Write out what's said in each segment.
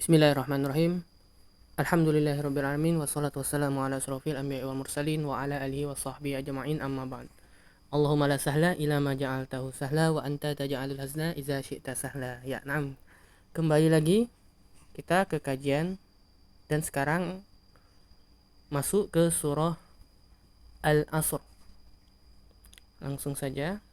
Bismillahirrahmanirrahim. Alhamdulillahirabbil alamin wassalatu wassalamu ala asrofil anbiya'i wal mursalin wa ala alihi wa sahbihi ajma'in amma ba'd. Allahumma la sahla ila ma ja'altahu sahla wa anta taj'alul hazna idza syi'ta sahla. Ya, na'am. Kembali lagi kita ke kajian dan sekarang masuk ke surah Al-Asr. Langsung saja.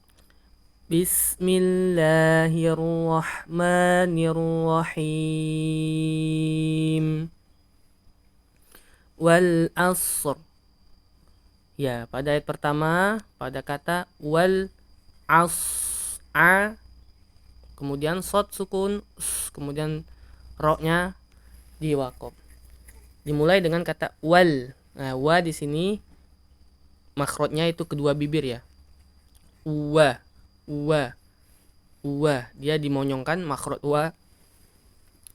Bismillahirrahmanirrahim. Wal asr. Ya, pada ayat pertama pada kata wal kemudian shad sukun, kemudian ro-nya diwaqaf. Dimulai dengan kata wal. Nah, wa di sini makhrajnya itu kedua bibir ya. Wa, wa, wa. Dia dimonyongkan makhraj wa.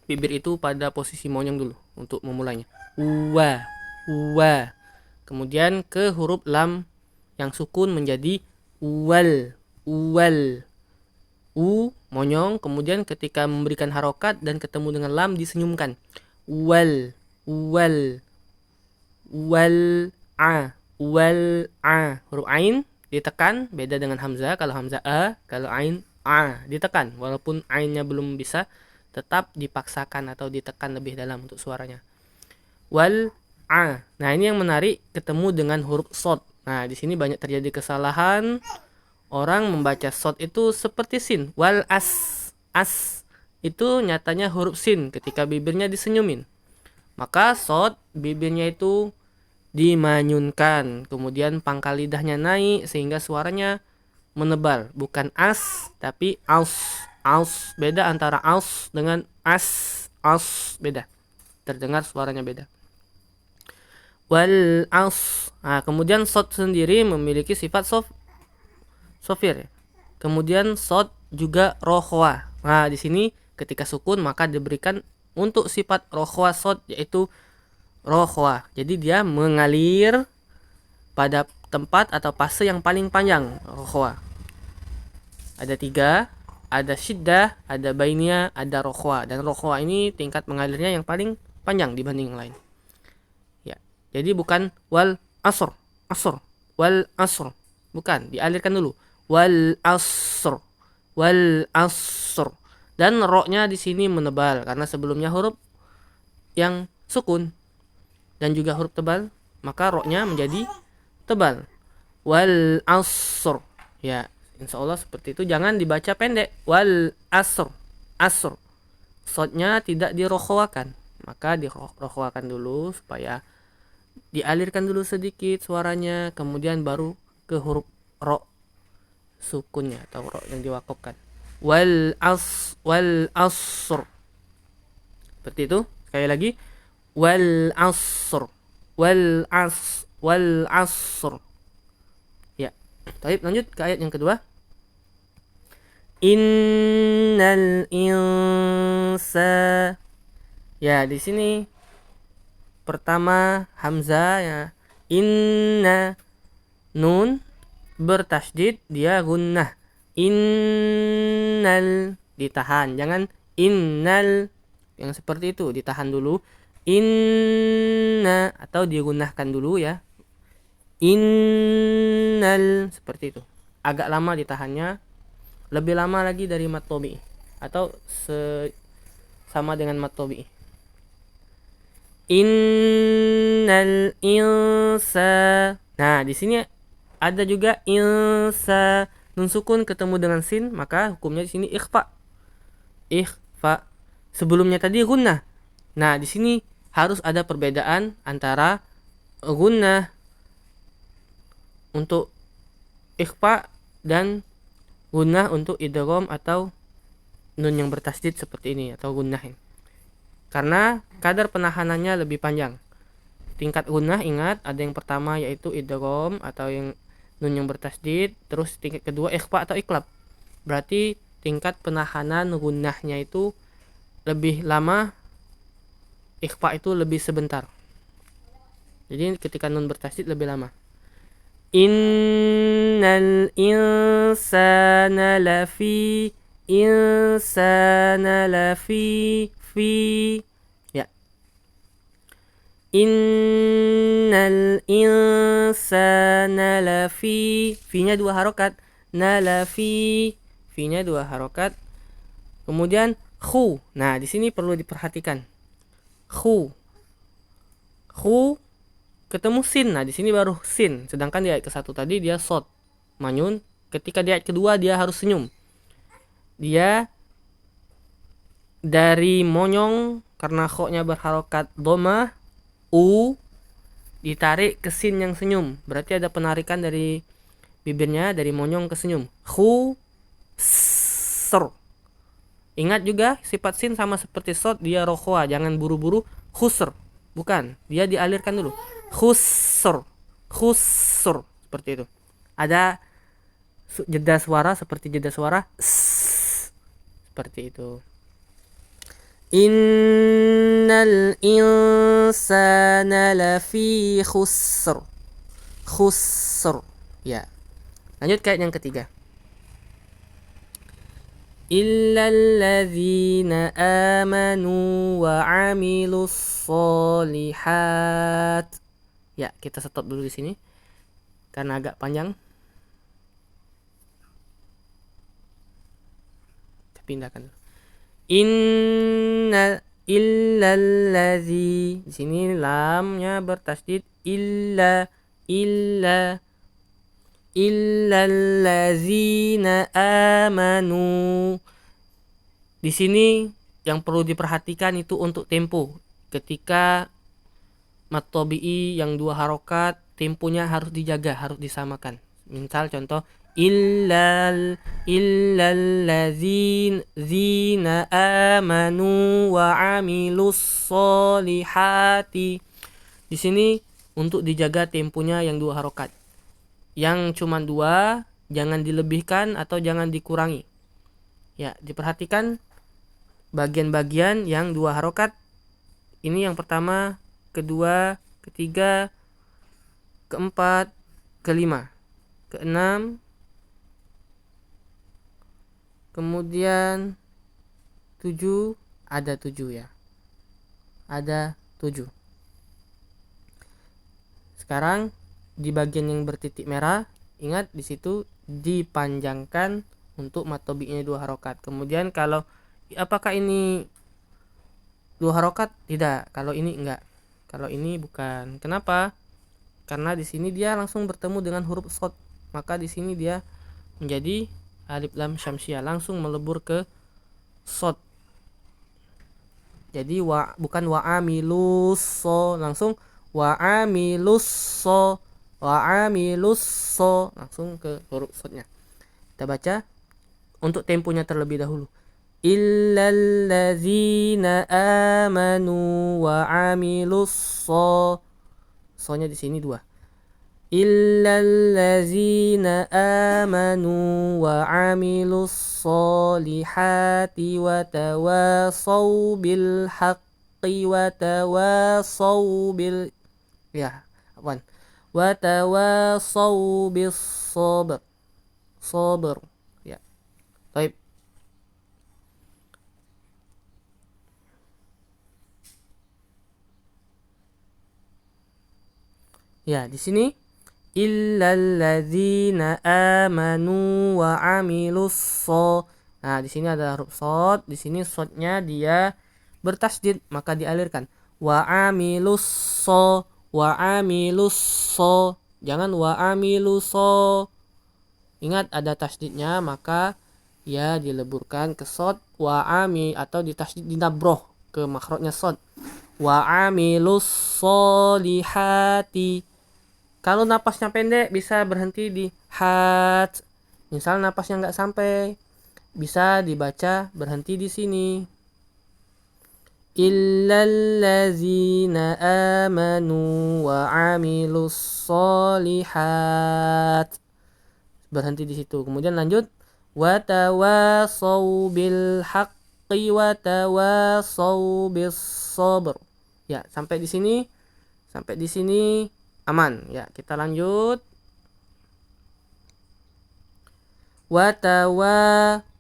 Bibir itu pada posisi monyong dulu untuk memulainya. Wa, wa. Kemudian ke huruf lam yang sukun menjadi wal, wal. Monyong, kemudian ketika memberikan harokat dan ketemu dengan lam disenyumkan. Wal, wal, wal huruf ain ditekan, beda dengan hamzah. Kalau hamzah a, kalau ain a ditekan, walaupun ainnya belum bisa tetap dipaksakan atau ditekan lebih dalam untuk suaranya. Wal nah ini yang menarik, ketemu dengan huruf shad. Nah di sini banyak terjadi kesalahan. Orang membaca shad itu seperti sin. Wal as itu nyatanya huruf sin ketika bibirnya disenyumin. Maka shad bibirnya itu dimanyunkan, kemudian pangkal lidahnya naik sehingga suaranya menebal, bukan as tapi aus. Beda antara aus dengan as, beda, terdengar suaranya beda. Wal aus. Nah, kemudian shad sendiri memiliki sifat sofir. Kemudian shad juga rokhwa. Nah, di sini ketika sukun maka diberikan untuk sifat rokhwa shad, yaitu rokhwa. Jadi dia mengalir pada tempat atau fase yang paling panjang, rokhwa. Ada 3, ada syiddah, ada bainiyah, ada rokhwa. Dan rokhwa ini tingkat mengalirnya yang paling panjang dibanding yang lain. Ya, jadi bukan wal asr, wal asr. Bukan, dialirkan dulu. Wal asr, wal asr. Dan ro-nya di sini menebal karena sebelumnya huruf yang sukun dan juga huruf tebal, maka ro-nya menjadi tebal. Wal asr. Ya, insya Allah seperti itu. Jangan dibaca pendek. Wal asr, shadnya tidak dirokhwakan, maka dirokhwakan dulu supaya dialirkan dulu sedikit suaranya, kemudian baru ke huruf ro sukunnya atau ro yang diwakafkan. Wal asr. Seperti itu. Sekali lagi. Wal asr, wal asr. Ya. Baik, lanjut ke ayat yang kedua. Innal insa. Ya, di sini pertama hamzah ya. Inna, nun bertasydid, dia gunnah. Innal ditahan, jangan innal yang seperti itu, ditahan dulu. Inna atau digunakan dulu ya. Innal seperti itu. Agak lama ditahannya, lebih lama lagi dari mat tobi atau sama dengan mat tobi. Innal insa. Nah, di sini ada juga insa, nun sukun ketemu dengan sin, maka hukumnya di sini ikhfa. Sebelumnya tadi gunnah. Nah, di sini harus ada perbedaan antara gunnah untuk ikhfa dan gunnah untuk idgham atau nun yang bertasydid seperti ini atau gunnah ini. Karena kadar penahanannya lebih panjang. Tingkat gunnah ingat ada yang pertama yaitu idgham atau yang nun yang bertasydid, terus tingkat kedua ikhfa atau iklab. Berarti tingkat penahanan gunnahnya itu lebih lama, ikhfa itu lebih sebentar. Jadi ketika nun bertasydid lebih lama. Innal insana lafi fi Innal insana lafi, fi-nya 2 harokat, nalafi, fi-nya 2 harokat. Kemudian khu. Nah, di sini perlu diperhatikan. Khu ketemu sin. Nah, di sini baru sin. Sedangkan di ayat ke-1 tadi dia sod, manyun. Ketika di ayat kedua dia harus senyum. Dia dari monyong karena kho-nya berharokat dhamma, u ditarik ke sin yang senyum. Berarti ada penarikan dari bibirnya dari monyong ke senyum. Khu ser. Ingat juga sifat sin sama seperti sod, dia rokhwa, jangan buru-buru khusr. Bukan, dia dialirkan dulu. Khusr. Khusr seperti itu. Ada jeda suara seperti jeda suara seperti itu. Innal insana lafi khusr. Khusr. Ya. Lanjut ke ayat yang ketiga. Illalladzina amanu wa amilus solihat. Ya, kita stop dulu di sini karena agak panjang. Kita pindahkan dulu. Inna illalladzi, di sini lamnya bertasydid, illalladzina amanu. Di sini yang perlu diperhatikan itu untuk tempo. Ketika mat tabi'i yang 2 harokat, temponya harus dijaga, harus disamakan. Misal contoh illalladzina amanu wa amilus solihati. Di sini untuk dijaga temponya yang 2 harokat. Yang cuma 2 jangan dilebihkan atau jangan dikurangi. Ya, diperhatikan bagian-bagian yang 2 harokat. Ini yang pertama, kedua, ketiga, keempat, kelima, keenam, kemudian 7, ada 7 ya. Ada 7. Sekarang di bagian yang bertitik merah, ingat di situ dipanjangkan untuk mat tabi'nya 2 harokat. Kemudian kalau apakah ini 2 harokat? Tidak. Kalau ini enggak. Kalau ini bukan. Kenapa? Karena di sini dia langsung bertemu dengan huruf shad. Maka di sini dia menjadi alif lam syamsiah, langsung melebur ke shad. Jadi bukan wa amilus so, langsung wa amilus so, langsung ke huruf shadnya. Kita baca untuk temponya terlebih dahulu. Illalladzina amanu wa amilus so-nya di sini 2. Illalladzina amanu wa amilus solihati wa tawasaw bil haqqi wa tawasaw bil wa tawasaw bis sabr. Ya. Baik. Ya, di sini illalladzina amanu wa amilus so. Nah, di sini ada huruf shad, di sini shadnya dia bertasydid, maka dialirkan. Wa amilus so, jangan wa amilus so. Ingat ada tasydidnya, maka ya dileburkan ke shad wa ami atau ditasydid dinabroh ke makhrajnya shad. Wa amilus solihati. Kalau napasnya pendek bisa berhenti di hat. Misal napasnya nggak sampai, bisa dibaca berhenti di sini. Illalladzina amanu wa amilus solihat. Berhenti di situ. Kemudian lanjut. Wa tawasaw bil haqqi wa tawasaw bis sabr. Ya, sampai di sini aman. Ya, kita lanjut.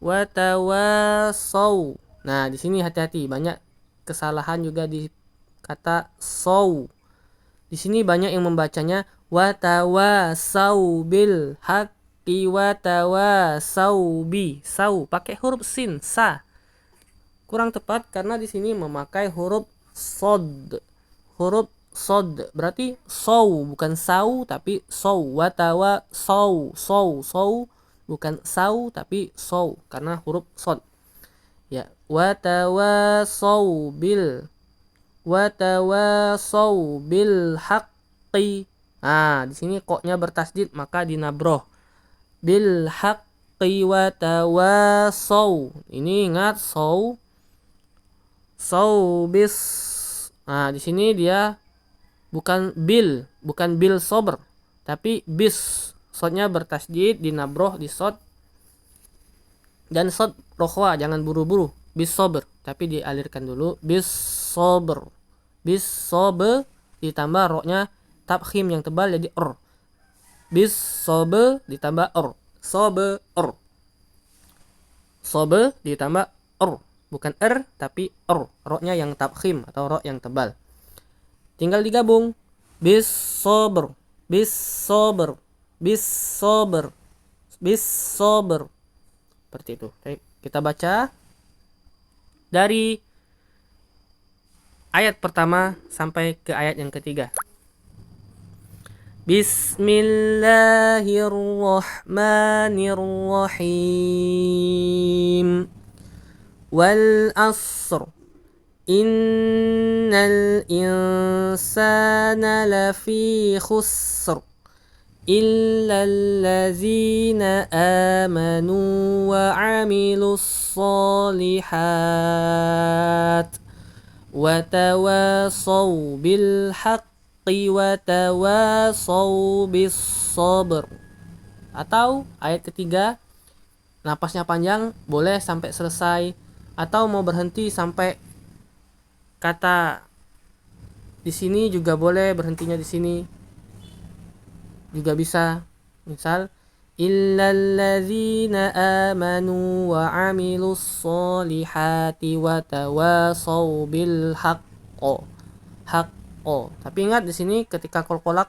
Watawasaw. Nah, di sini hati-hati, banyak kesalahan juga di kata saw. Di sini banyak yang membacanya watawasau bil haqqi watawasau bi. Sau pakai huruf sin, sa. Kurang tepat karena di sini memakai huruf sod. Huruf sod berarti sau, bukan sau tapi sau. Watawa sau, sau bukan sau tapi sau karena huruf sod. Ya, watawasau bil haqqi. Nah, di sini koknya bertasdid maka dinabroh. Bil haqqi watawasau. Ini ingat sau bis. Nah, di sini dia bukan bil sober, tapi bis. Sodnya bertasdid, dinabroh di sod. Dan sod rokhwa, jangan buru-buru. Bis sober, tapi dialirkan dulu. Bis sober ditambah roknya tabkhim yang tebal jadi bis sobe ditambah sobe ditambah bukan tapi roknya yang tabkhim atau rok yang tebal. Tinggal digabung bis sober seperti itu. Baik, kita baca dari ayat pertama sampai ke ayat yang ketiga. Bismillahirrahmanirrahim. Wal asr. Innal insana lafi khusr. Illa allazina amanu wa amilus solihat. Watawasau bil haqqi watawasau bis sabr. Atau ayat ketiga napasnya panjang boleh sampai selesai, atau mau berhenti sampai kata di sini juga boleh, berhentinya di sini juga bisa. Misal illalladzina amanu wa amilus solihati wa tawasau bil haqqo. Tapi ingat di sini ketika qalqalah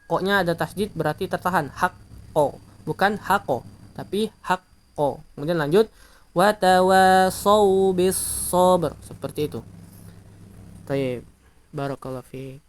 koknya ada tasdid berarti tertahan, haqqo, bukan haqqo tapi haqqo. Kemudian lanjut wa tawasau bis sabr, seperti itu. Baik, barakallahu fiik.